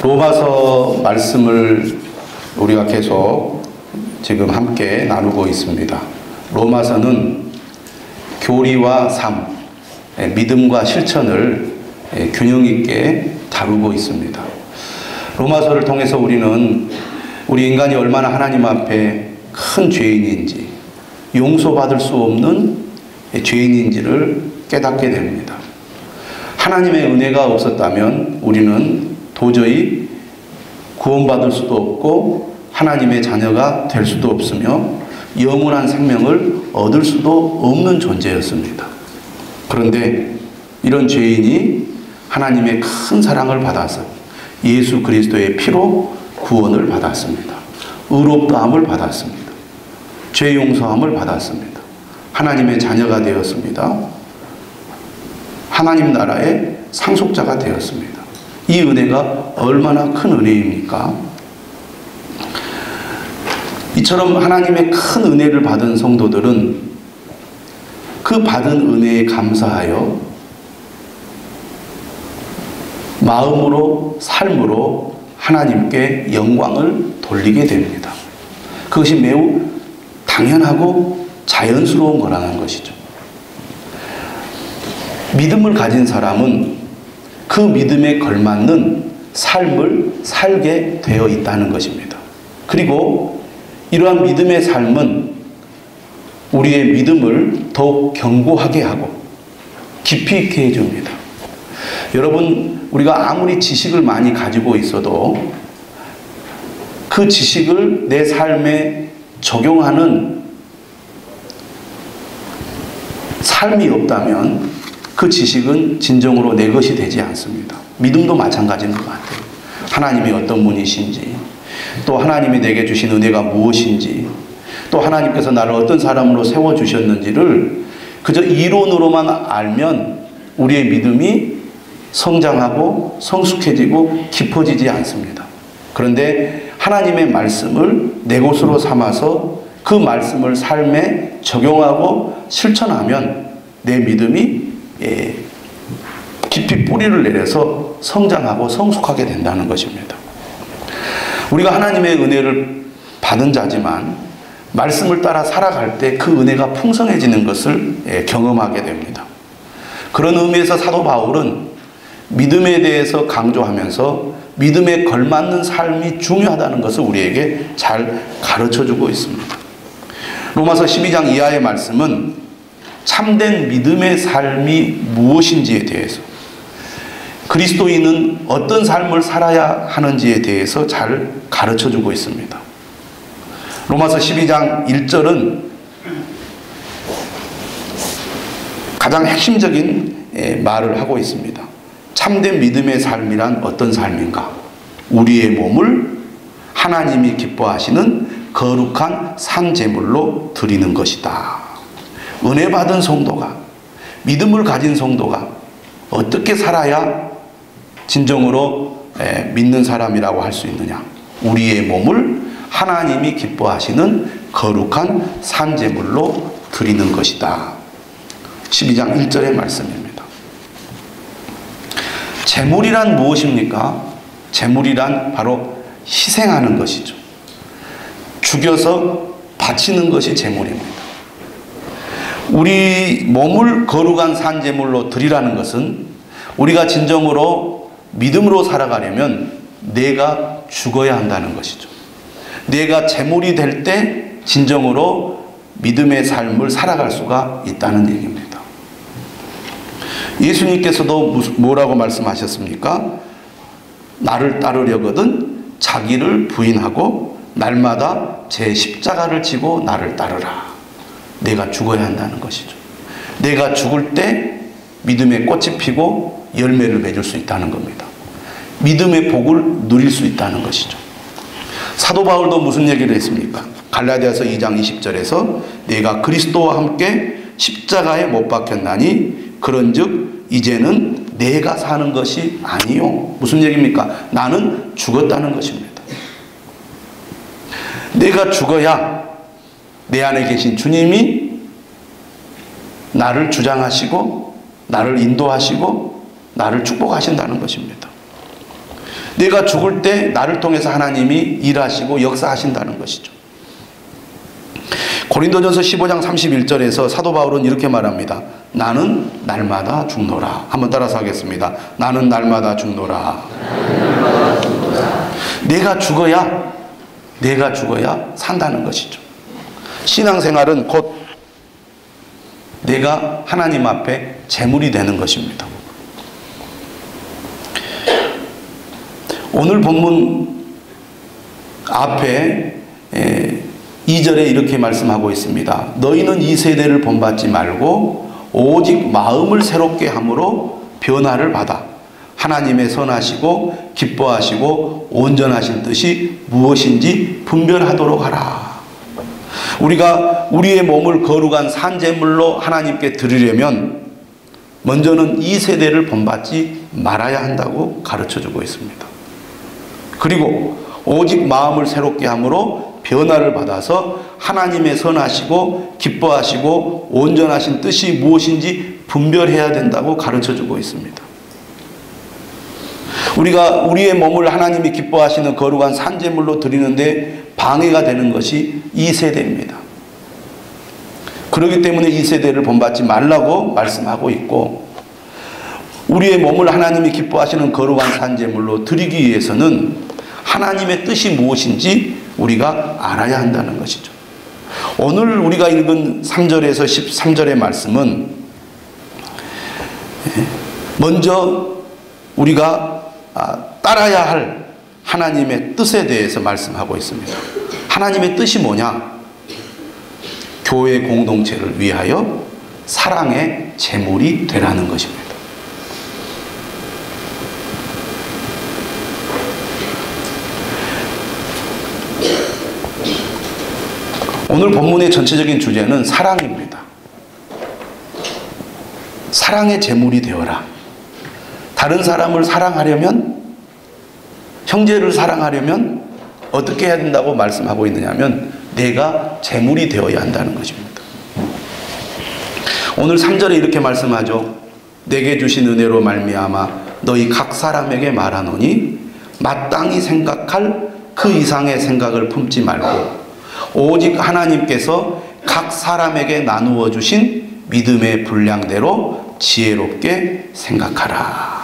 로마서 말씀을 우리가 계속 지금 함께 나누고 있습니다. 로마서는 교리와 삶, 믿음과 실천을 균형 있게 다루고 있습니다. 로마서를 통해서 우리는 우리 인간이 얼마나 하나님 앞에 큰 죄인인지, 용서받을 수 없는 죄인인지를 깨닫게 됩니다. 하나님의 은혜가 없었다면 우리는 도저히 구원받을 수도 없고 하나님의 자녀가 될 수도 없으며 영원한 생명을 얻을 수도 없는 존재였습니다. 그런데 이런 죄인이 하나님의 큰 사랑을 받아서 예수 그리스도의 피로 구원을 받았습니다. 의롭다함을 받았습니다. 죄 용서함을 받았습니다. 하나님의 자녀가 되었습니다. 하나님 나라의 상속자가 되었습니다. 이 은혜가 얼마나 큰 은혜입니까? 이처럼 하나님의 큰 은혜를 받은 성도들은 그 받은 은혜에 감사하여 마음으로, 삶으로 하나님께 영광을 돌리게 됩니다. 그것이 매우 당연하고 자연스러운 거라는 것이죠. 믿음을 가진 사람은 그 믿음에 걸맞는 삶을 살게 되어 있다는 것입니다. 그리고 이러한 믿음의 삶은 우리의 믿음을 더욱 견고하게 하고 깊이 있게 해줍니다. 여러분, 우리가 아무리 지식을 많이 가지고 있어도 그 지식을 내 삶에 적용하는 삶이 없다면 그 지식은 진정으로 내 것이 되지 않습니다. 믿음도 마찬가지인 것 같아요. 하나님이 어떤 분이신지, 또 하나님이 내게 주신 은혜가 무엇인지, 또 하나님께서 나를 어떤 사람으로 세워주셨는지를 그저 이론으로만 알면 우리의 믿음이 성장하고 성숙해지고 깊어지지 않습니다. 그런데 하나님의 말씀을 내 것으로 삼아서 그 말씀을 삶에 적용하고 실천하면 내 믿음이 깊이 뿌리를 내려서 성장하고 성숙하게 된다는 것입니다. 우리가 하나님의 은혜를 받은 자지만 말씀을 따라 살아갈 때 그 은혜가 풍성해지는 것을 경험하게 됩니다. 그런 의미에서 사도 바울은 믿음에 대해서 강조하면서 믿음에 걸맞는 삶이 중요하다는 것을 우리에게 잘 가르쳐주고 있습니다. 로마서 12장 이하의 말씀은 참된 믿음의 삶이 무엇인지에 대해서, 그리스도인은 어떤 삶을 살아야 하는지에 대해서 잘 가르쳐주고 있습니다. 로마서 12장 1절은 가장 핵심적인 말을 하고 있습니다. 참된 믿음의 삶이란 어떤 삶인가? 우리의 몸을 하나님이 기뻐하시는 거룩한 산제물로 드리는 것이다. 은혜 받은 성도가, 믿음을 가진 성도가 어떻게 살아야 진정으로 믿는 사람이라고 할 수 있느냐? 우리의 몸을 하나님이 기뻐하시는 거룩한 산제물로 드리는 것이다. 12장 1절의 말씀입니다. 제물이란 무엇입니까? 제물이란 바로 희생하는 것이죠. 죽여서 바치는 것이 제물입니다. 우리 몸을 거룩한 산제물로 드리라는 것은 우리가 진정으로 믿음으로 살아가려면 내가 죽어야 한다는 것이죠. 내가 제물이 될 때 진정으로 믿음의 삶을 살아갈 수가 있다는 얘기입니다. 예수님께서도 뭐라고 말씀하셨습니까? 나를 따르려거든 자기를 부인하고 날마다 제 십자가를 지고 나를 따르라. 내가 죽어야 한다는 것이죠. 내가 죽을 때 믿음의 꽃이 피고 열매를 맺을 수 있다는 겁니다. 믿음의 복을 누릴 수 있다는 것이죠. 사도 바울도 무슨 얘기를 했습니까? 갈라디아서 2장 20절에서 내가 그리스도와 함께 십자가에 못 박혔나니 그런즉 이제는 내가 사는 것이 아니요. 무슨 얘기입니까? 나는 죽었다는 것입니다. 내가 죽어야 내 안에 계신 주님이 나를 주장하시고 나를 인도하시고 나를 축복하신다는 것입니다. 내가 죽을 때 나를 통해서 하나님이 일하시고 역사하신다는 것이죠. 고린도전서 15장 31절에서 사도 바울은 이렇게 말합니다. 나는 날마다 죽노라. 한번 따라서 하겠습니다. 나는 날마다 죽노라. 내가 죽어야 산다는 것이죠. 신앙생활은 곧 내가 하나님 앞에 제물이 되는 것입니다. 오늘 본문 앞에 2절에 이렇게 말씀하고 있습니다. 너희는 이 세대를 본받지 말고 오직 마음을 새롭게 함으로 변화를 받아 하나님의 선하시고 기뻐하시고 온전하신 뜻이 무엇인지 분별하도록 하라. 우리가 우리의 몸을 거룩한 산제물로 하나님께 드리려면 먼저는 이 세대를 본받지 말아야 한다고 가르쳐주고 있습니다. 그리고 오직 마음을 새롭게 함으로 변화를 받아서 하나님의 선하시고 기뻐하시고 온전하신 뜻이 무엇인지 분별해야 된다고 가르쳐주고 있습니다. 우리가 우리의 몸을 하나님이 기뻐하시는 거룩한 산제물로 드리는데 방해가 되는 것이 이 세대입니다. 그렇기 때문에 이 세대를 본받지 말라고 말씀하고 있고, 우리의 몸을 하나님이 기뻐하시는 거룩한 산제물로 드리기 위해서는 하나님의 뜻이 무엇인지 우리가 알아야 한다는 것이죠. 오늘 우리가 읽은 3절에서 13절의 말씀은 먼저 우리가 따라야 할 하나님의 뜻에 대해서 말씀하고 있습니다. 하나님의 뜻이 뭐냐? 교회 공동체를 위하여 사랑의 제물이 되라는 것입니다. 오늘 본문의 전체적인 주제는 사랑입니다. 사랑의 제물이 되어라. 다른 사람을 사랑하려면, 형제를 사랑하려면 어떻게 해야 된다고 말씀하고 있느냐면 내가 제물이 되어야 한다는 것입니다. 오늘 3절에 이렇게 말씀하죠. 내게 주신 은혜로 말미암아 너희 각 사람에게 말하노니 마땅히 생각할 그 이상의 생각을 품지 말고 오직 하나님께서 각 사람에게 나누어 주신 믿음의 분량대로 지혜롭게 생각하라.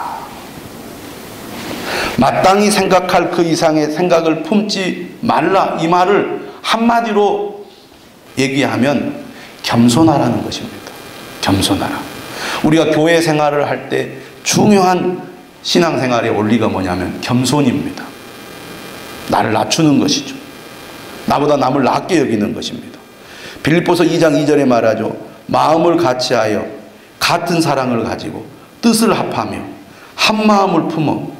마땅히 생각할 그 이상의 생각을 품지 말라. 이 말을 한마디로 얘기하면 겸손하라는 것입니다. 겸손하라. 우리가 교회 생활을 할 때 중요한 신앙생활의 원리가 뭐냐면 겸손입니다. 나를 낮추는 것이죠. 나보다 남을 낮게 여기는 것입니다. 빌립보서 2장 2절에 말하죠. 마음을 같이하여 같은 사랑을 가지고 뜻을 합하며 한 마음을 품어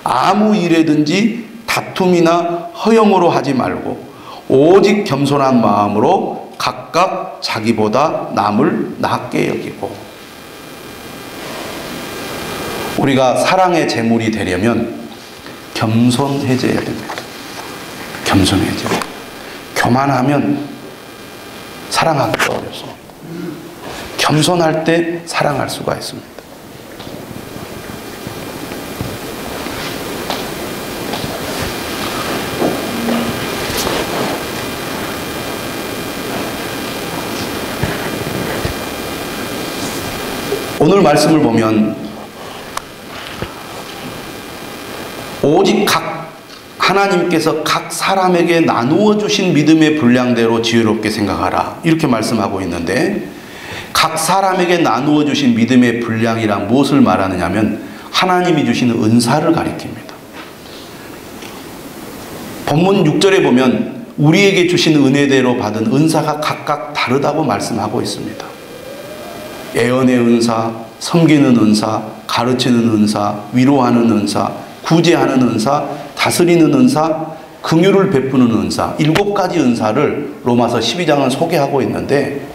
아무 일에든지 다툼이나 허영으로 하지 말고 오직 겸손한 마음으로 각각 자기보다 남을 낮게 여기고. 우리가 사랑의 제물이 되려면 겸손해져야 됩니다. 겸손해져야. 교만하면 사랑하기가 어렵습니다. 겸손할 때 사랑할 수가 있습니다. 오늘 말씀을 보면 오직 하나님께서 각 사람에게 나누어 주신 믿음의 분량대로 지혜롭게 생각하라 이렇게 말씀하고 있는데, 각 사람에게 나누어 주신 믿음의 분량이란 무엇을 말하느냐면 하나님이 주시는 은사를 가리킵니다. 본문 6절에 보면 우리에게 주신 은혜대로 받은 은사가 각각 다르다고 말씀하고 있습니다. 애언의 은사, 섬기는 은사, 가르치는 은사, 위로하는 은사, 구제하는 은사, 다스리는 은사, 긍휼을 베푸는 은사, 7가지 은사를 로마서 12장은 소개하고 있는데,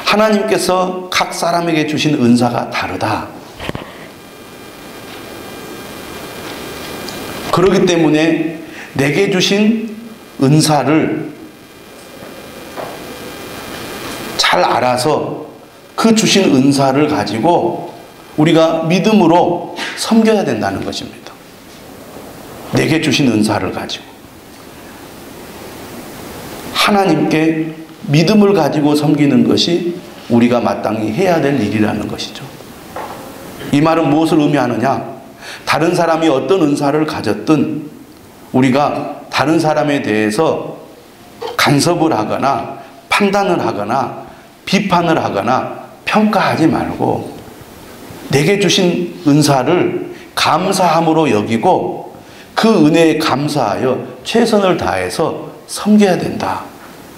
하나님께서 각 사람에게 주신 은사가 다르다. 그렇기 때문에 내게 주신 은사를 잘 알아서 그 주신 은사를 가지고 우리가 믿음으로 섬겨야 된다는 것입니다. 내게 주신 은사를 가지고 하나님께 믿음을 가지고 섬기는 것이 우리가 마땅히 해야 될 일이라는 것이죠. 이 말은 무엇을 의미하느냐? 다른 사람이 어떤 은사를 가졌든 우리가 다른 사람에 대해서 간섭을 하거나 판단을 하거나 비판을 하거나 평가하지 말고 내게 주신 은사를 감사함으로 여기고 그 은혜에 감사하여 최선을 다해서 섬겨야 된다.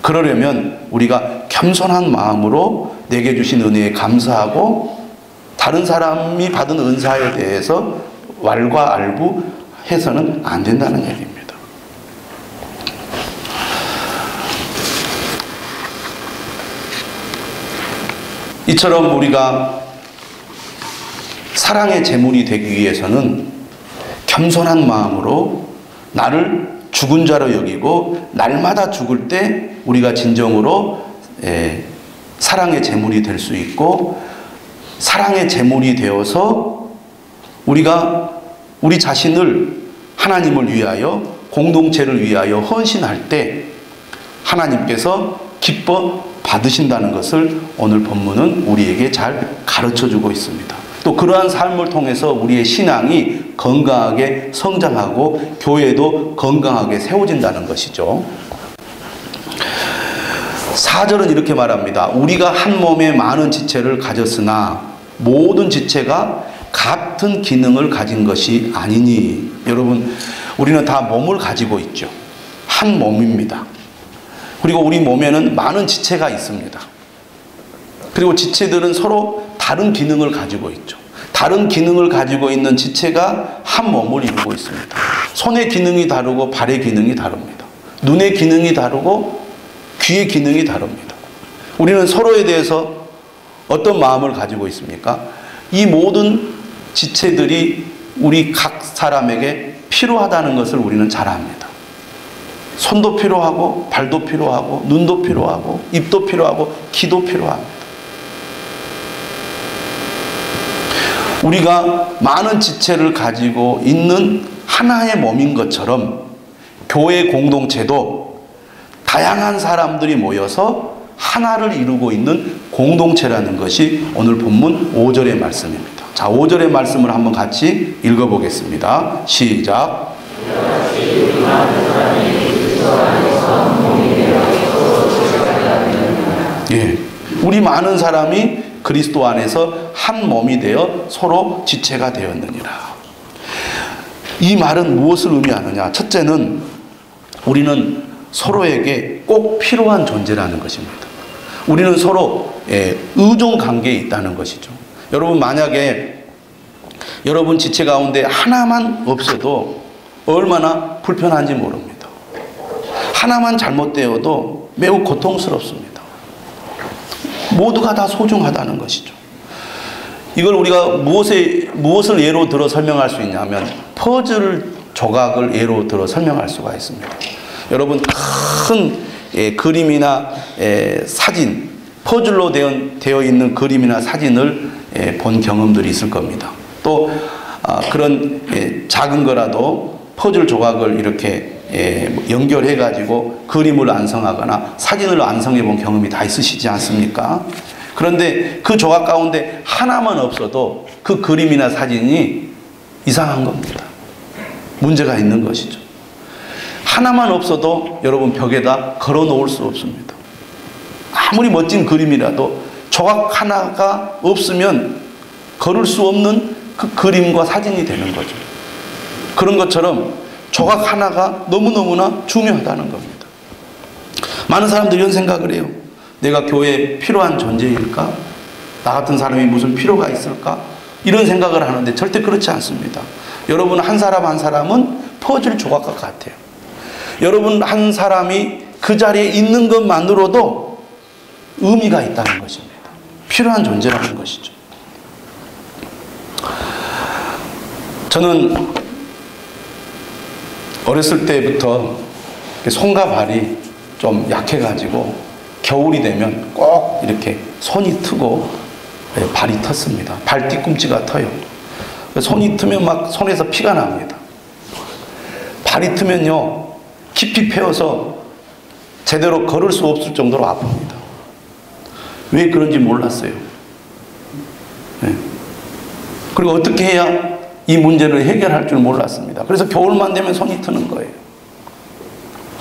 그러려면 우리가 겸손한 마음으로 내게 주신 은혜에 감사하고 다른 사람이 받은 은사에 대해서 왈가왈부해서는 안 된다는 얘기입니다. 이처럼 우리가 사랑의 제물이 되기 위해서는 겸손한 마음으로 나를 죽은 자로 여기고 날마다 죽을 때 우리가 진정으로 사랑의 제물이 될 수 있고 사랑의 제물이 되어서 우리가 우리 자신을 하나님을 위하여 공동체를 위하여 헌신할 때 하나님께서 기뻐 받으신다는 것을 오늘 본문은 우리에게 잘 가르쳐주고 있습니다. 또 그러한 삶을 통해서 우리의 신앙이 건강하게 성장하고 교회도 건강하게 세워진다는 것이죠. 4절은 이렇게 말합니다. 우리가 한 몸에 많은 지체를 가졌으나 모든 지체가 같은 기능을 가진 것이 아니니. 여러분, 우리는 다 몸을 가지고 있죠. 한 몸입니다. 그리고 우리 몸에는 많은 지체가 있습니다. 그리고 지체들은 서로 다른 기능을 가지고 있죠. 다른 기능을 가지고 있는 지체가 한 몸을 이루고 있습니다. 손의 기능이 다르고 발의 기능이 다릅니다. 눈의 기능이 다르고 귀의 기능이 다릅니다. 우리는 서로에 대해서 어떤 마음을 가지고 있습니까? 이 모든 지체들이 우리 각 사람에게 필요하다는 것을 우리는 잘 압니다. 손도 필요하고 발도 필요하고 눈도 필요하고 입도 필요하고 귀도 필요합니다. 우리가 많은 지체를 가지고 있는 하나의 몸인 것처럼 교회 공동체도 다양한 사람들이 모여서 하나를 이루고 있는 공동체라는 것이 오늘 본문 5절의 말씀입니다. 자, 5절의 말씀을 한번 같이 읽어보겠습니다. 시작. 예, 우리 많은 사람이 그리스도 안에서 한 몸이 되어 서로 지체가 되었느니라. 이 말은 무엇을 의미하느냐? 첫째는 우리는 서로에게 꼭 필요한 존재라는 것입니다. 우리는 서로 의존 관계에 있다는 것이죠. 여러분, 만약에 여러분 지체 가운데 하나만 없어도 얼마나 불편한지 모릅니다. 하나만 잘못되어도 매우 고통스럽습니다. 모두가 다 소중하다는 것이죠. 이걸 우리가 무엇을 예로 들어 설명할 수 있냐면 퍼즐 조각을 예로 들어 설명할 수가 있습니다. 여러분, 큰 그림이나 사진, 퍼즐로 되어 있는 그림이나 사진을 본 경험들이 있을 겁니다. 또 그런 작은 거라도 퍼즐 조각을 이렇게 연결해 가지고 그림을 완성하거나 사진을 완성해 본 경험이 다 있으시지 않습니까? 그런데 그 조각 가운데 하나만 없어도 그 그림이나 사진이 이상한 겁니다. 문제가 있는 것이죠. 하나만 없어도 여러분 벽에다 걸어 놓을 수 없습니다. 아무리 멋진 그림이라도 조각 하나가 없으면 걸을 수 없는 그 그림과 사진이 되는 거죠. 그런 것처럼 조각 하나가 너무너무나 중요하다는 겁니다. 많은 사람들이 이런 생각을 해요. 내가 교회에 필요한 존재일까? 나 같은 사람이 무슨 필요가 있을까? 이런 생각을 하는데 절대 그렇지 않습니다. 여러분 한 사람 한 사람은 퍼즐 조각과 같아요. 여러분 한 사람이 그 자리에 있는 것만으로도 의미가 있다는 것입니다. 필요한 존재라는 것이죠. 저는 어렸을 때부터 손과 발이 좀 약해가지고 겨울이 되면 꼭 이렇게 손이 트고 발이 텄습니다. 발 뒤꿈치가 터요. 손이 트면 막 손에서 피가 납니다. 발이 트면요 깊이 패여서 제대로 걸을 수 없을 정도로 아픕니다. 왜 그런지 몰랐어요. 네. 그리고 어떻게 해야 이 문제를 해결할 줄 몰랐습니다. 그래서 겨울만 되면 손이 트는 거예요.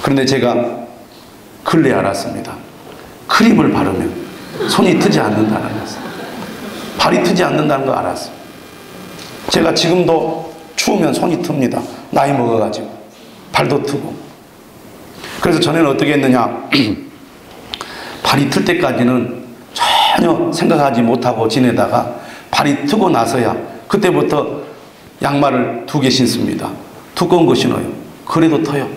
그런데 제가 근래 알았습니다. 크림을 바르면 손이 트지 않는다는 것을. 발이 트지 않는다는 걸 알았어요. 제가 지금도 추우면 손이 틉니다. 나이 먹어가지고 발도 트고. 그래서 전에는 어떻게 했느냐, 발이 틀 때까지는 전혀 생각하지 못하고 지내다가 발이 트고 나서야 그때부터 양말을 2개 신습니다. 두꺼운 거 신어요. 그래도 터요.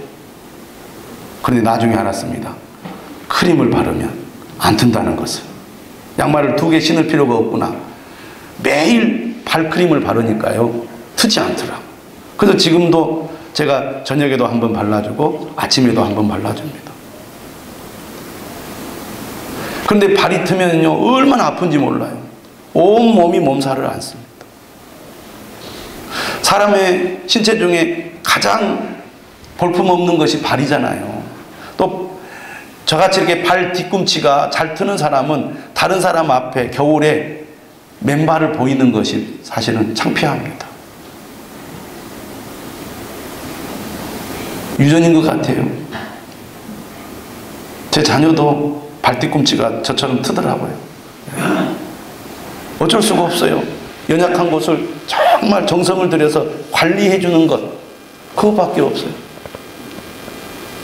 그런데 나중에 알았습니다. 크림을 바르면 안 튼다는 것을. 양말을 2개 신을 필요가 없구나. 매일 발크림을 바르니까요 트지 않더라. 그래서 지금도 제가 저녁에도 한번 발라주고 아침에도 한번 발라줍니다. 그런데 발이 트면요 얼마나 아픈지 몰라요. 온 몸이 몸살을 앓습니다. 사람의 신체 중에 가장 볼품없는 것이 발이잖아요. 또 저같이 이렇게 발 뒤꿈치가 잘 트는 사람은 다른 사람 앞에 겨울에 맨발을 보이는 것이 사실은 창피합니다. 유전인 것 같아요. 제 자녀도 발 뒤꿈치가 저처럼 트더라고요. 어쩔 수가 없어요. 연약한 곳을 정말 정성을 들여서 관리해 주는 것, 그것밖에 없어요.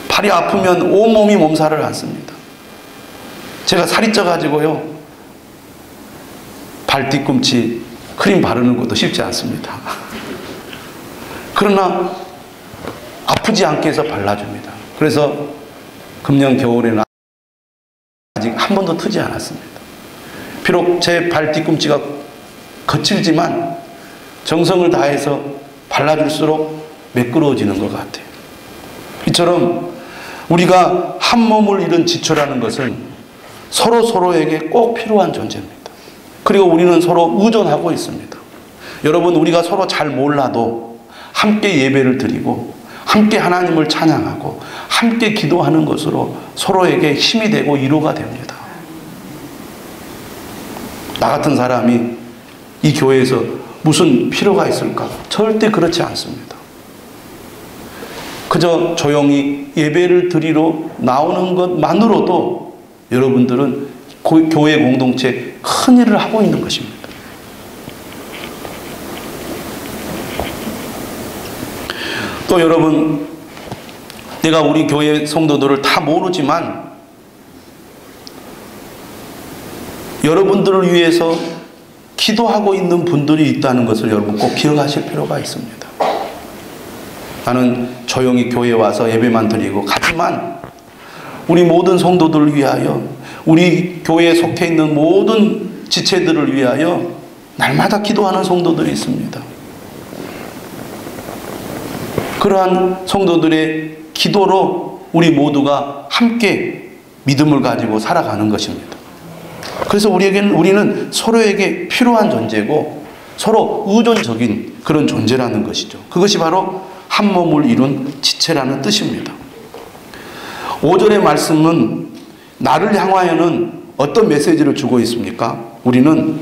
발이 아프면 온몸이 몸살을 앓습니다. 제가 살이 쪄가지고요 발 뒤꿈치 크림 바르는 것도 쉽지 않습니다. 그러나 아프지 않게 해서 발라줍니다. 그래서 금년 겨울에는 아직 한 번도 트지 않았습니다. 비록 제 발 뒤꿈치가 거칠지만 정성을 다해서 발라줄수록 매끄러워지는 것 같아요. 이처럼 우리가 한 몸을 이룬 지체라는 것은 서로에게 꼭 필요한 존재입니다. 그리고 우리는 서로 의존하고 있습니다. 여러분, 우리가 서로 잘 몰라도 함께 예배를 드리고 함께 하나님을 찬양하고 함께 기도하는 것으로 서로에게 힘이 되고 위로가 됩니다. 나 같은 사람이 이 교회에서 무슨 필요가 있을까? 절대 그렇지 않습니다. 그저 조용히 예배를 드리러 나오는 것만으로도 여러분들은 교회 공동체에 큰 일을 하고 있는 것입니다. 또 여러분, 내가 우리 교회 성도들을 다 모르지만 여러분들을 위해서 기도하고 있는 분들이 있다는 것을 여러분 꼭 기억하실 필요가 있습니다. 나는 조용히 교회에 와서 예배만 드리고 가지만 우리 모든 성도들을 위하여, 우리 교회에 속해 있는 모든 지체들을 위하여 날마다 기도하는 성도들이 있습니다. 그러한 성도들의 기도로 우리 모두가 함께 믿음을 가지고 살아가는 것입니다. 그래서 우리는 서로에게 필요한 존재고 서로 의존적인 그런 존재라는 것이죠. 그것이 바로 한 몸을 이룬 지체라는 뜻입니다. 5절의 말씀은 나를 향하여는 어떤 메시지를 주고 있습니까? 우리는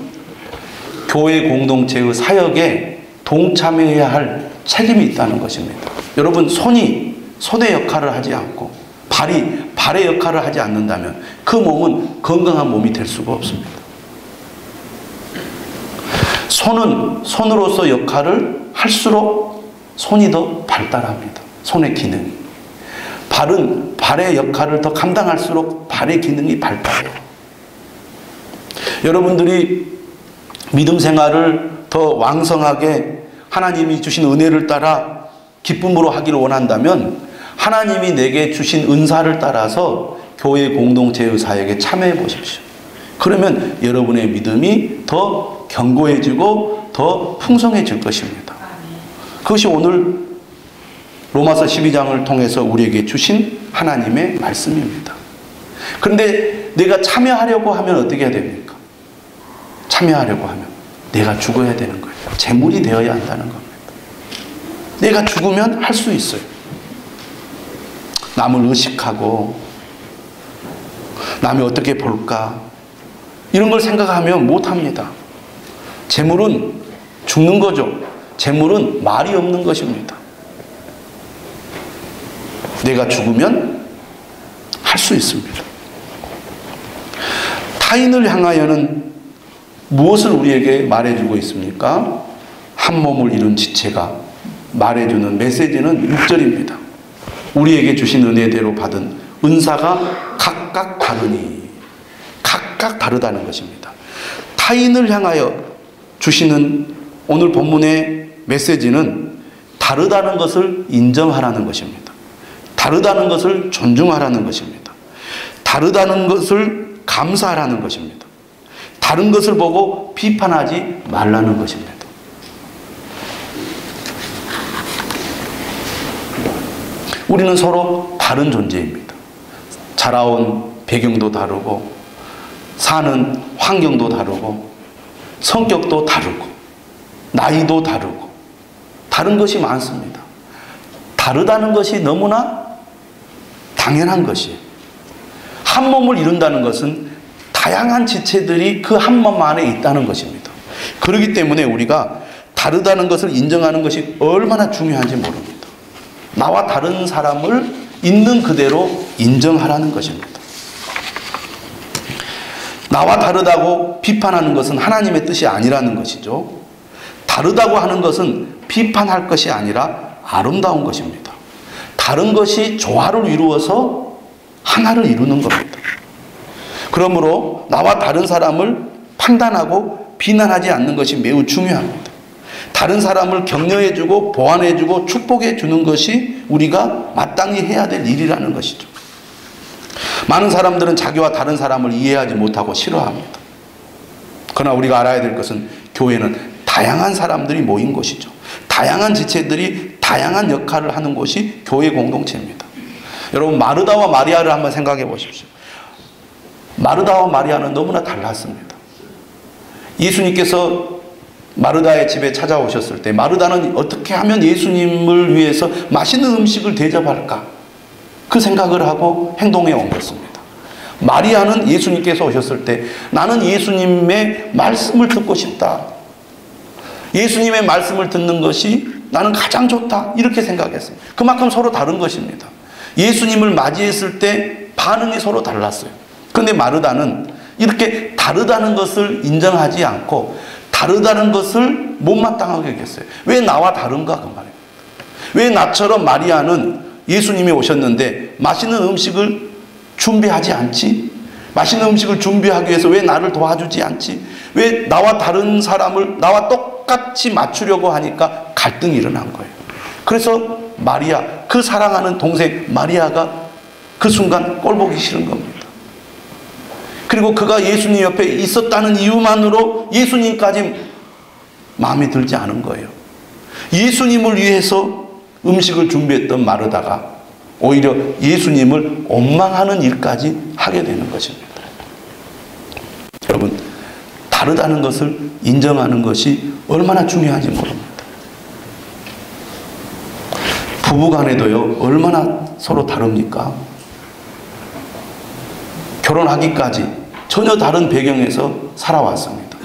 교회 공동체의 사역에 동참해야 할 책임이 있다는 것입니다. 여러분, 손이 손의 역할을 하지 않고 발이 발의 역할을 하지 않는다면 그 몸은 건강한 몸이 될 수가 없습니다. 손은 손으로서 역할을 할수록 손이 더 발달합니다. 손의 기능이. 발은 발의 역할을 더 감당할수록 발의 기능이 발달해요. 여러분들이 믿음 생활을 더 왕성하게 하나님이 주신 은혜를 따라 기쁨으로 하기를 원한다면 하나님이 내게 주신 은사를 따라서 교회 공동체의 사역에 참여해 보십시오. 그러면 여러분의 믿음이 더 견고해지고 더 풍성해질 것입니다. 그것이 오늘 로마서 12장을 통해서 우리에게 주신 하나님의 말씀입니다. 그런데 내가 참여하려고 하면 어떻게 해야 됩니까? 참여하려고 하면 내가 죽어야 되는 거예요. 제물이 되어야 한다는 겁니다. 내가 죽으면 할 수 있어요. 남을 의식하고 남이 어떻게 볼까 이런 걸 생각하면 못합니다. 재물은 죽는 거죠. 재물은 말이 없는 것입니다. 내가 죽으면 할 수 있습니다. 타인을 향하여는 무엇을 우리에게 말해주고 있습니까? 한 몸을 이룬 지체가 말해주는 메시지는 6절입니다. 우리에게 주신 은혜대로 받은 은사가 각각 다르니, 각각 다르다는 것입니다. 타인을 향하여 주시는 오늘 본문의 메시지는 다르다는 것을 인정하라는 것입니다. 다르다는 것을 존중하라는 것입니다. 다르다는 것을 감사하라는 것입니다. 다른 것을 보고 비판하지 말라는 것입니다. 우리는 서로 다른 존재입니다. 자라온 배경도 다르고 사는 환경도 다르고 성격도 다르고 나이도 다르고 다른 것이 많습니다. 다르다는 것이 너무나 당연한 것이에요. 한 몸을 이룬다는 것은 다양한 지체들이 그 한 몸 안에 있다는 것입니다. 그렇기 때문에 우리가 다르다는 것을 인정하는 것이 얼마나 중요한지 모릅니다. 나와 다른 사람을 있는 그대로 인정하라는 것입니다. 나와 다르다고 비판하는 것은 하나님의 뜻이 아니라는 것이죠. 다르다고 하는 것은 비판할 것이 아니라 아름다운 것입니다. 다른 것이 조화를 이루어서 하나를 이루는 겁니다. 그러므로 나와 다른 사람을 판단하고 비난하지 않는 것이 매우 중요합니다. 다른 사람을 격려해주고 보완해주고 축복해주는 것이 우리가 마땅히 해야 될 일이라는 것이죠. 많은 사람들은 자기와 다른 사람을 이해하지 못하고 싫어합니다. 그러나 우리가 알아야 될 것은 교회는 다양한 사람들이 모인 곳이죠. 다양한 지체들이 다양한 역할을 하는 곳이 교회 공동체입니다. 여러분, 마르다와 마리아를 한번 생각해 보십시오. 마르다와 마리아는 너무나 달랐습니다. 예수님께서 마르다의 집에 찾아오셨을 때 마르다는 어떻게 하면 예수님을 위해서 맛있는 음식을 대접할까? 그 생각을 하고 행동해 온 것입니다. 마리아는 예수님께서 오셨을 때 나는 예수님의 말씀을 듣고 싶다. 예수님의 말씀을 듣는 것이 나는 가장 좋다. 이렇게 생각했습니다. 그만큼 서로 다른 것입니다. 예수님을 맞이했을 때 반응이 서로 달랐어요. 그런데 마르다는 이렇게 다르다는 것을 인정하지 않고 다르다는 것을 못마땅하게 여겼어요. 왜 나와 다른가 그 말이에요. 왜 나처럼 마리아는 예수님이 오셨는데 맛있는 음식을 준비하지 않지? 맛있는 음식을 준비하기 위해서 왜 나를 도와주지 않지? 왜 나와 다른 사람을 나와 똑같이 맞추려고 하니까 갈등이 일어난 거예요. 그래서 마리아, 그 사랑하는 동생 마리아가 그 순간 꼴보기 싫은 겁니다. 그리고 그가 예수님 옆에 있었다는 이유만으로 예수님까지 마음에 들지 않은 거예요. 예수님을 위해서 음식을 준비했던 마르다가 오히려 예수님을 원망하는 일까지 하게 되는 것입니다. 여러분, 다르다는 것을 인정하는 것이 얼마나 중요한지 모릅니다. 부부간에도요, 얼마나 서로 다릅니까? 결혼하기까지 전혀 다른 배경에서 살아왔습니다.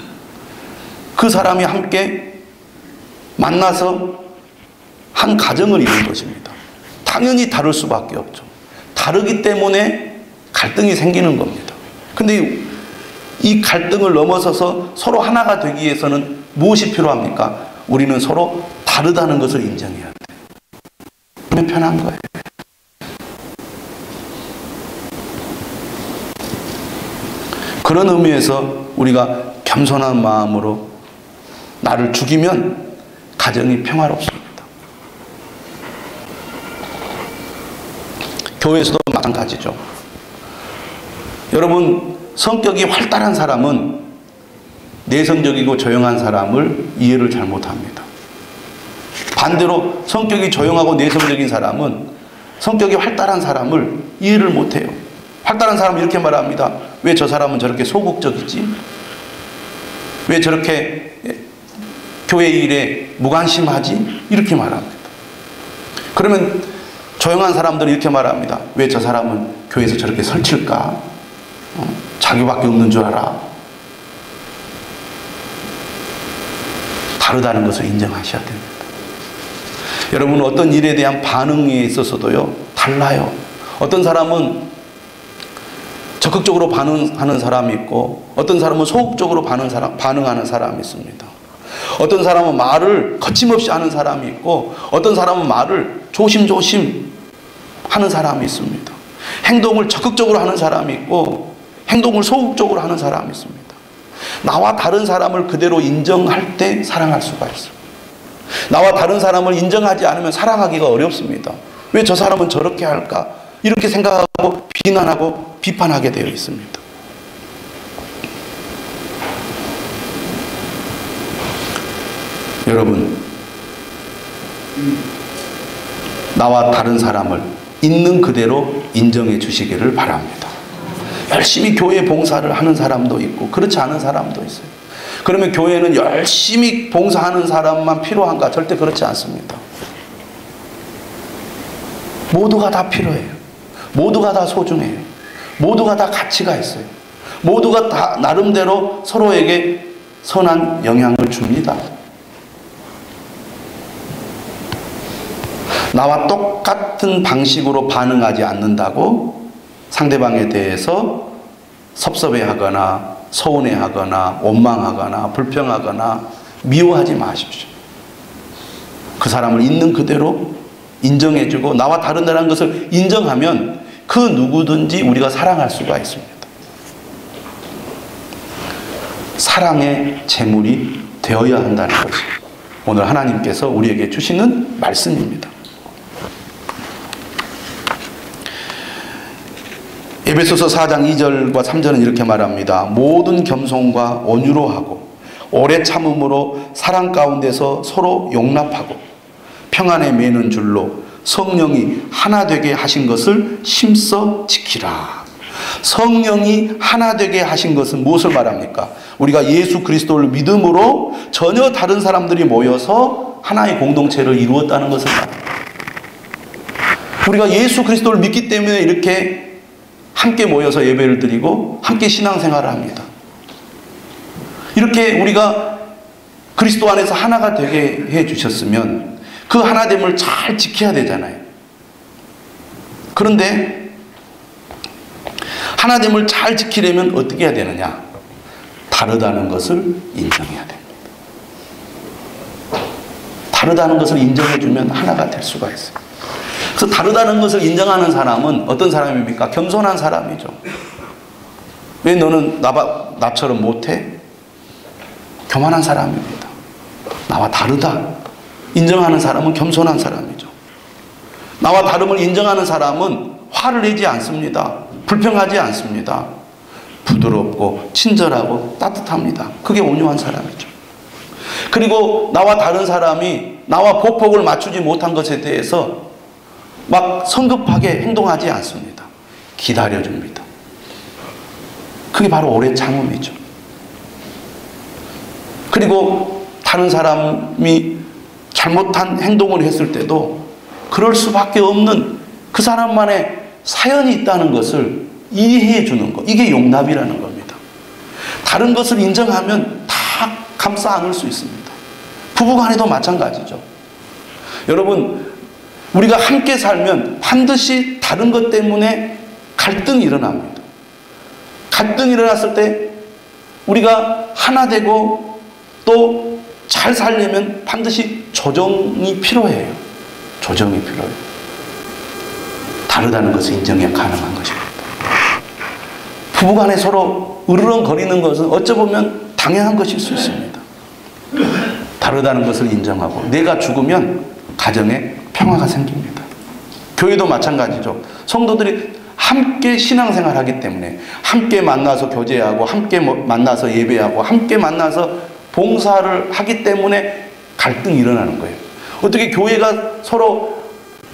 그 사람이 함께 만나서 한 가정을 이룬 것입니다. 당연히 다를 수밖에 없죠. 다르기 때문에 갈등이 생기는 겁니다. 그런데 이 갈등을 넘어서서 서로 하나가 되기 위해서는 무엇이 필요합니까? 우리는 서로 다르다는 것을 인정해야 돼요. 그러면 편한 거예요. 그런 의미에서 우리가 겸손한 마음으로 나를 죽이면 가정이 평화롭습니다. 교회에서도 마찬가지죠. 여러분, 성격이 활달한 사람은 내성적이고 조용한 사람을 이해를 잘못합니다. 반대로 성격이 조용하고 내성적인 사람은 성격이 활달한 사람을 이해를 못해요. 활달한 사람은 이렇게 말합니다. 왜 저 사람은 저렇게 소극적이지? 왜 저렇게 교회 일에 무관심하지? 이렇게 말합니다. 그러면 조용한 사람들은 이렇게 말합니다. 왜 저 사람은 교회에서 저렇게 설칠까? 자기밖에 없는 줄 알아. 다르다는 것을 인정하셔야 됩니다. 여러분, 어떤 일에 대한 반응에 있어서도요, 달라요. 어떤 사람은 적극적으로 반응하는 사람이 있고, 어떤 사람은 소극적으로 반응하는 사람이 있습니다. 어떤 사람은 말을 거침없이 하는 사람이 있고, 어떤 사람은 말을 조심조심 하는 사람이 있습니다. 행동을 적극적으로 하는 사람이 있고, 행동을 소극적으로 하는 사람이 있습니다. 나와 다른 사람을 그대로 인정할 때 사랑할 수가 있어요. 나와 다른 사람을 인정하지 않으면 사랑하기가 어렵습니다. 왜 저 사람은 저렇게 할까? 이렇게 생각하고 비난하고 비판하게 되어 있습니다. 여러분, 나와 다른 사람을 있는 그대로 인정해 주시기를 바랍니다. 열심히 교회 봉사를 하는 사람도 있고 그렇지 않은 사람도 있어요. 그러면 교회는 열심히 봉사하는 사람만 필요한가? 절대 그렇지 않습니다. 모두가 다 필요해요. 모두가 다 소중해요. 모두가 다 가치가 있어요. 모두가 다 나름대로 서로에게 선한 영향을 줍니다. 나와 똑같은 방식으로 반응하지 않는다고 상대방에 대해서 섭섭해하거나 서운해하거나 원망하거나 불평하거나 미워하지 마십시오. 그 사람을 있는 그대로 인정해주고 나와 다르다는 것을 인정하면 그 누구든지 우리가 사랑할 수가 있습니다. 사랑의 제물이 되어야 한다는 것이 오늘 하나님께서 우리에게 주시는 말씀입니다. 에베소서 4장 2절과 3절은 이렇게 말합니다. 모든 겸손과 온유로 하고 오래 참음으로 사랑 가운데서 서로 용납하고 평안에 매는 줄로 성령이 하나 되게 하신 것을 힘써 지키라. 성령이 하나 되게 하신 것은 무엇을 말합니까? 우리가 예수 그리스도를 믿음으로 전혀 다른 사람들이 모여서 하나의 공동체를 이루었다는 것을 말합니다. 우리가 예수 그리스도를 믿기 때문에 이렇게 함께 모여서 예배를 드리고 함께 신앙생활을 합니다. 이렇게 우리가 그리스도 안에서 하나가 되게 해주셨으면 그 하나됨을 잘 지켜야 되잖아요. 그런데 하나됨을 잘 지키려면 어떻게 해야 되느냐? 다르다는 것을 인정해야 됩니다. 다르다는 것을 인정해주면 하나가 될 수가 있어요. 그래서 다르다는 것을 인정하는 사람은 어떤 사람입니까? 겸손한 사람이죠. 왜 너는 나처럼 못해? 교만한 사람입니다. 나와 다르다 인정하는 사람은 겸손한 사람이죠. 나와 다름을 인정하는 사람은 화를 내지 않습니다. 불평하지 않습니다. 부드럽고 친절하고 따뜻합니다. 그게 온유한 사람이죠. 그리고 나와 다른 사람이 나와 보폭을 맞추지 못한 것에 대해서 막 성급하게 행동하지 않습니다. 기다려줍니다. 그게 바로 오래 참음이죠. 그리고 다른 사람이 잘못한 행동을 했을 때도 그럴 수밖에 없는 그 사람만의 사연이 있다는 것을 이해해 주는 것. 이게 용납이라는 겁니다. 다른 것을 인정하면 다 감싸 안을 수 있습니다. 부부간에도 마찬가지죠. 여러분, 우리가 함께 살면 반드시 다른 것 때문에 갈등이 일어납니다. 갈등이 일어났을 때 우리가 하나 되고 또 잘 살려면 반드시 조정이 필요해요. 조정이 필요해요. 다르다는 것을 인정해야 가능한 것입니다. 부부간에 서로 으르렁거리는 것은 어찌 보면 당연한 것일 수 있습니다. 다르다는 것을 인정하고 내가 죽으면 가정에 평화가 생깁니다. 교회도 마찬가지죠. 성도들이 함께 신앙생활하기 때문에 함께 만나서 교제하고 함께 만나서 예배하고 함께 만나서 봉사를 하기 때문에 갈등이 일어나는 거예요. 어떻게 교회가 서로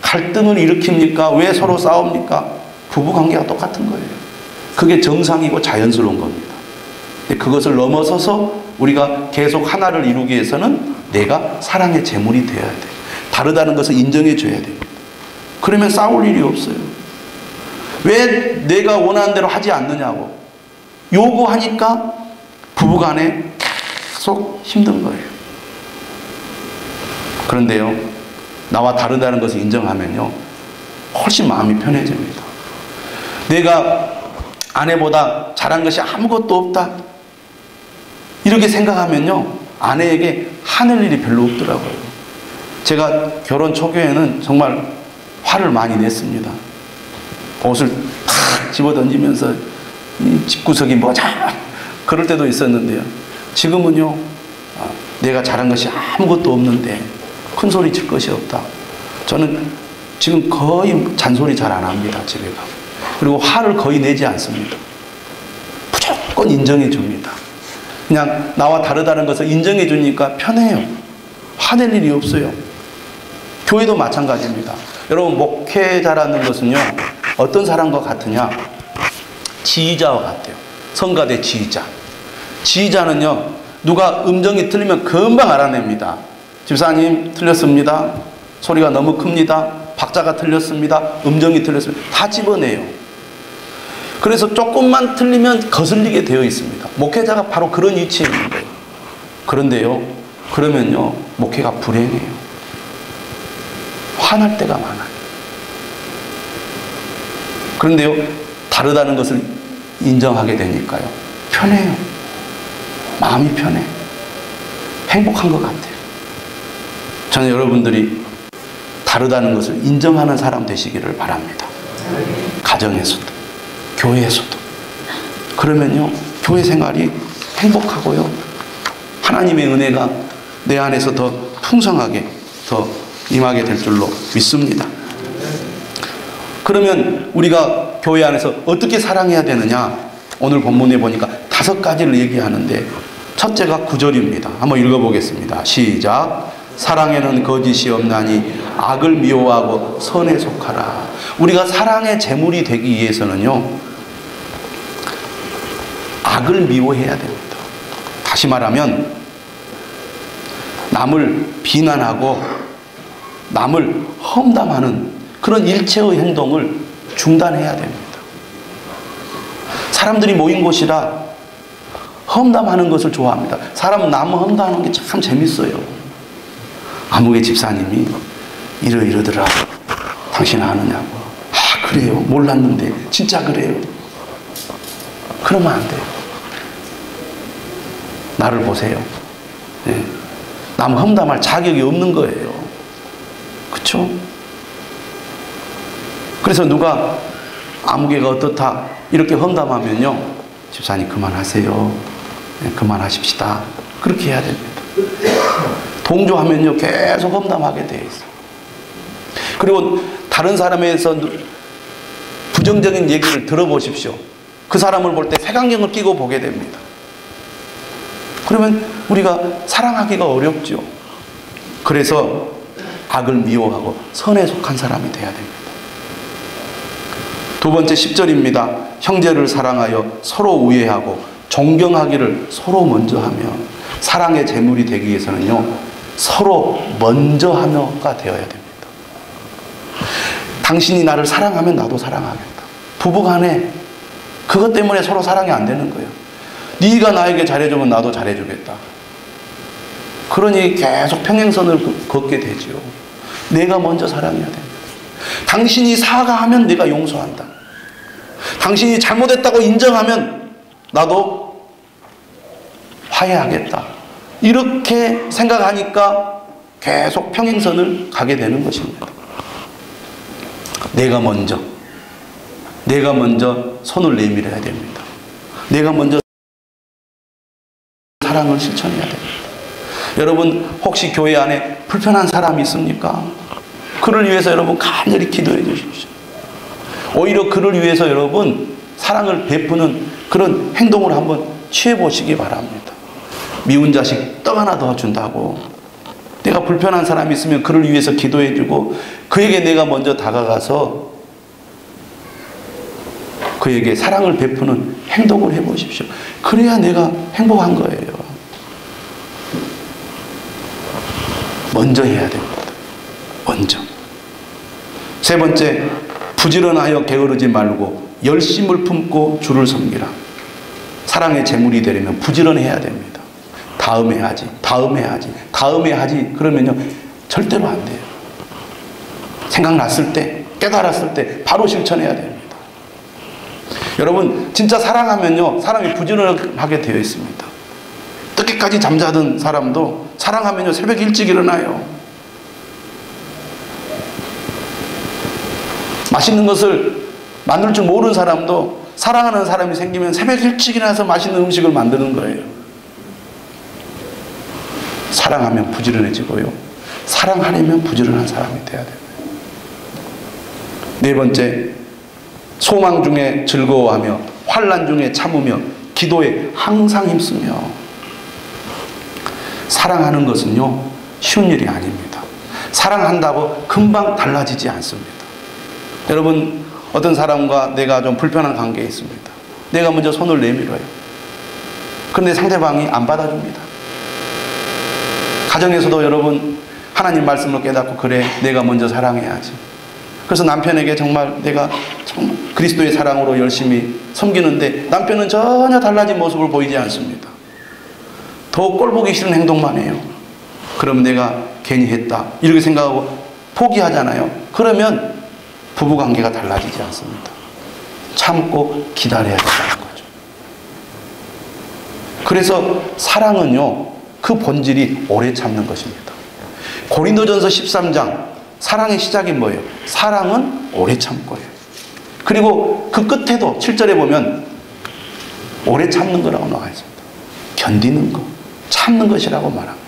갈등을 일으킵니까? 왜 서로 싸웁니까? 부부관계가 똑같은 거예요. 그게 정상이고 자연스러운 겁니다. 근데 그것을 넘어서서 우리가 계속 하나를 이루기 위해서는 내가 사랑의 제물이 되어야 돼요. 다르다는 것을 인정해 줘야 됩니다. 그러면 싸울 일이 없어요. 왜 내가 원하는 대로 하지 않느냐고 요구하니까 부부간에 계속 힘든 거예요. 그런데요, 나와 다르다는 것을 인정하면요, 훨씬 마음이 편해집니다. 내가 아내보다 잘한 것이 아무것도 없다, 이렇게 생각하면요, 아내에게 화낼 일이 별로 없더라고요. 제가 결혼 초기에는 정말 화를 많이 냈습니다. 옷을 탁 집어던지면서 집구석이 뭐자 그럴 때도 있었는데요. 지금은요, 내가 잘한 것이 아무것도 없는데 큰 소리 칠 것이 없다. 저는 지금 거의 잔소리 잘 안 합니다, 집에 가면. 그리고 화를 거의 내지 않습니다. 무조건 인정해 줍니다. 그냥 나와 다르다는 것을 인정해 주니까 편해요. 화낼 일이 없어요. 교회도 마찬가지입니다. 여러분, 목회자라는 것은요, 어떤 사람과 같으냐? 지휘자와 같아요. 성가대 지휘자. 지휘자는요, 누가 음정이 틀리면 금방 알아냅니다. 집사님 틀렸습니다. 소리가 너무 큽니다. 박자가 틀렸습니다. 음정이 틀렸습니다. 다 집어내요. 그래서 조금만 틀리면 거슬리게 되어 있습니다. 목회자가 바로 그런 위치에 있는 거예요. 그런데요, 그러면요, 목회가 불행해요. 화날 때가 많아요. 그런데요, 다르다는 것을 인정하게 되니까요, 편해요. 마음이 편해. 행복한 것 같아요. 저는 여러분들이 다르다는 것을 인정하는 사람 되시기를 바랍니다. 가정에서도, 교회에서도. 그러면요, 교회 생활이 행복하고요, 하나님의 은혜가 내 안에서 더 풍성하게 더 임하게 될 줄로 믿습니다. 그러면 우리가 교회 안에서 어떻게 사랑해야 되느냐? 오늘 본문에 보니까 5가지를 얘기하는데, 첫째가 9절입니다. 한번 읽어보겠습니다. 시작. 사랑에는 거짓이 없나니 악을 미워하고 선에 속하라. 우리가 사랑의 제물이 되기 위해서는요, 악을 미워해야 됩니다. 다시 말하면 남을 비난하고 남을 험담하는 그런 일체의 행동을 중단해야 됩니다. 사람들이 모인 곳이라 험담하는 것을 좋아합니다. 사람 남 험담하는 게 참 재밌어요. 아무개 집사님이 이러이러더라. 당신 아느냐고. 아, 그래요. 몰랐는데 진짜 그래요. 그러면 안 돼요. 나를 보세요. 네. 남 험담할 자격이 없는 거예요. 그렇죠? 그래서 누가 아무개가 어떻다 이렇게 험담하면요, 집사님 그만하세요. 네, 그만하십시다. 그렇게 해야 됩니다. 동조하면요, 계속 험담하게 돼 있어요. 그리고 다른 사람에서 부정적인 얘기를 들어보십시오. 그 사람을 볼 때 색안경을 끼고 보게 됩니다. 그러면 우리가 사랑하기가 어렵죠. 그래서 악을 미워하고 선에 속한 사람이 돼야 됩니다. 두 번째 10절입니다. 형제를 사랑하여 서로 우애하고 존경하기를 서로 먼저 하며. 사랑의 제물이 되기 위해서는요, 서로 먼저 하며가 되어야 됩니다. 당신이 나를 사랑하면 나도 사랑하겠다. 부부간에 그것 때문에 서로 사랑이 안 되는 거예요. 네가 나에게 잘해주면 나도 잘해주겠다. 그러니 계속 평행선을 걷게 되죠. 내가 먼저 사랑해야 됩니다. 당신이 사과하면 내가 용서한다. 당신이 잘못했다고 인정하면 나도 화해하겠다. 이렇게 생각하니까 계속 평행선을 가게 되는 것입니다. 내가 먼저 손을 내밀어야 됩니다. 내가 먼저 사랑을 실천해야 됩니다. 여러분, 혹시 교회 안에 불편한 사람이 있습니까? 그를 위해서 여러분 간절히 기도해 주십시오. 오히려 그를 위해서 여러분 사랑을 베푸는 그런 행동을 한번 취해 보시기 바랍니다. 미운 자식 떡 하나 더 준다고, 내가 불편한 사람이 있으면 그를 위해서 기도해 주고 그에게 내가 먼저 다가가서 그에게 사랑을 베푸는 행동을 해 보십시오. 그래야 내가 행복한 거예요. 먼저 해야 됩니다. 먼저. 세 번째, 부지런하여 게으르지 말고 열심을 품고 주를 섬기라. 사랑의 제물이 되려면 부지런해야 됩니다. 다음에 하지, 다음에 하지, 다음에 하지 그러면요 절대로 안 돼요. 생각났을 때, 깨달았을 때 바로 실천해야 됩니다. 여러분 진짜 사랑하면요 사람이 부지런하게 되어 있습니다. 늦게까지 잠자던 사람도 사랑하면요 새벽 일찍 일어나요. 맛있는 것을 만들 줄 모르는 사람도 사랑하는 사람이 생기면 새벽 일찍 일어나서 맛있는 음식을 만드는 거예요. 사랑하면 부지런해지고요. 사랑하려면 부지런한 사람이 돼야 돼요. 네 번째, 소망 중에 즐거워하며 환난 중에 참으며 기도에 항상 힘쓰며. 사랑하는 것은요 쉬운 일이 아닙니다. 사랑한다고 금방 달라지지 않습니다. 여러분 어떤 사람과 내가 좀 불편한 관계에 있습니다. 내가 먼저 손을 내밀어요. 그런데 상대방이 안 받아줍니다. 가정에서도 여러분 하나님 말씀을 깨닫고 그래 내가 먼저 사랑해야지. 그래서 남편에게 정말 내가 정말 그리스도의 사랑으로 열심히 섬기는데 남편은 전혀 달라진 모습을 보이지 않습니다. 더 꼴보기 싫은 행동만 해요. 그럼 내가 괜히 했다 이렇게 생각하고 포기하잖아요. 그러면 부부관계가 달라지지 않습니다. 참고 기다려야 된다는 거죠. 그래서 사랑은요 그 본질이 오래 참는 것입니다. 고린도전서 13장 사랑의 시작이 뭐예요? 사랑은 오래 참고예요. 그리고 그 끝에도 7절에 보면 오래 참는 거라고 나와 있습니다. 견디는 것, 참는 것이라고 말합니다.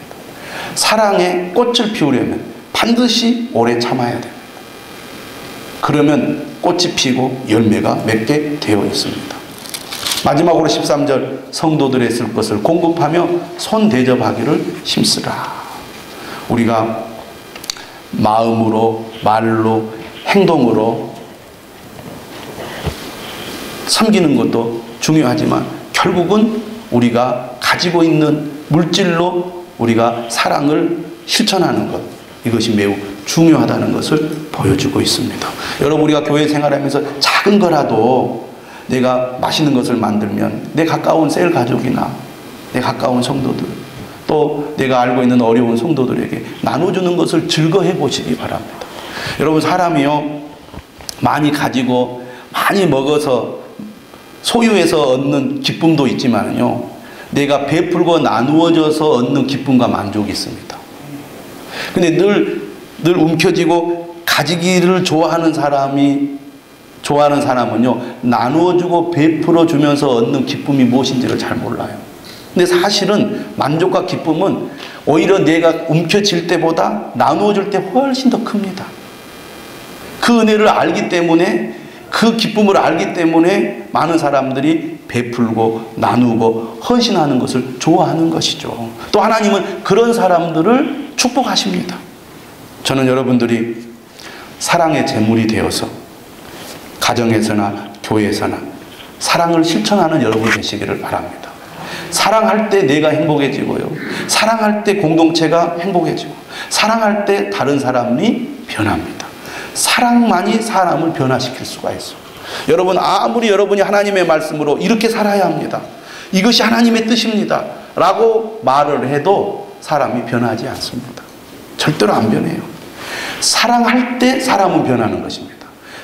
사랑의 꽃을 피우려면 반드시 오래 참아야 됩니다. 그러면 꽃이 피고 열매가 맺게 되어 있습니다. 마지막으로 13절 성도들의 쓸 것을 공급하며 손 대접하기를 힘쓰라. 우리가 마음으로 말로 행동으로 섬기는 것도 중요하지만 결국은 우리가 가지고 있는 물질로 우리가 사랑을 실천하는 것, 이것이 매우 중요하다는 것을 보여주고 있습니다. 여러분 우리가 교회 생활하면서 작은 거라도 내가 맛있는 것을 만들면 내 가까운 셀 가족이나 내 가까운 성도들 또 내가 알고 있는 어려운 성도들에게 나눠주는 것을 즐거워해 보시기 바랍니다. 여러분 사람이요 많이 가지고 많이 먹어서 소유해서 얻는 기쁨도 있지만요 내가 베풀고 나누어져서 얻는 기쁨과 만족이 있습니다. 근데 늘 움켜쥐고 가지기를 좋아하는 사람은요 나누어주고 베풀어주면서 얻는 기쁨이 무엇인지를 잘 몰라요. 근데 사실은 만족과 기쁨은 오히려 내가 움켜쥘 때보다 나누어줄 때 훨씬 더 큽니다. 그 은혜를 알기 때문에 그 기쁨을 알기 때문에 많은 사람들이 베풀고 나누고 헌신하는 것을 좋아하는 것이죠. 또 하나님은 그런 사람들을 축복하십니다. 저는 여러분들이 사랑의 제물이 되어서 가정에서나 교회에서나 사랑을 실천하는 여러분 되시기를 바랍니다. 사랑할 때 내가 행복해지고요. 사랑할 때 공동체가 행복해지고 사랑할 때 다른 사람이 변합니다. 사랑만이 사람을 변화시킬 수가 있어요. 여러분 아무리 여러분이 하나님의 말씀으로 이렇게 살아야 합니다. 이것이 하나님의 뜻입니다. 라고 말을 해도 사람이 변하지 않습니다. 절대로 안 변해요. 사랑할 때 사람은 변하는 것입니다.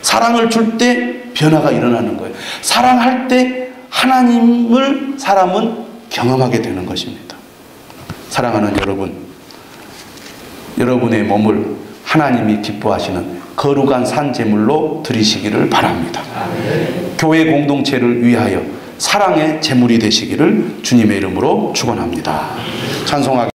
사랑을 줄 때 변화가 일어나는 거예요. 사랑할 때 하나님을 사람은 경험하게 되는 것입니다. 사랑하는 여러분, 여러분의 몸을 하나님이 기뻐하시는 거룩한 산 제물로 드리시기를 바랍니다. 교회 공동체를 위하여 사랑의 제물이 되시기를 주님의 이름으로 축원합니다. 찬송하겠습니다.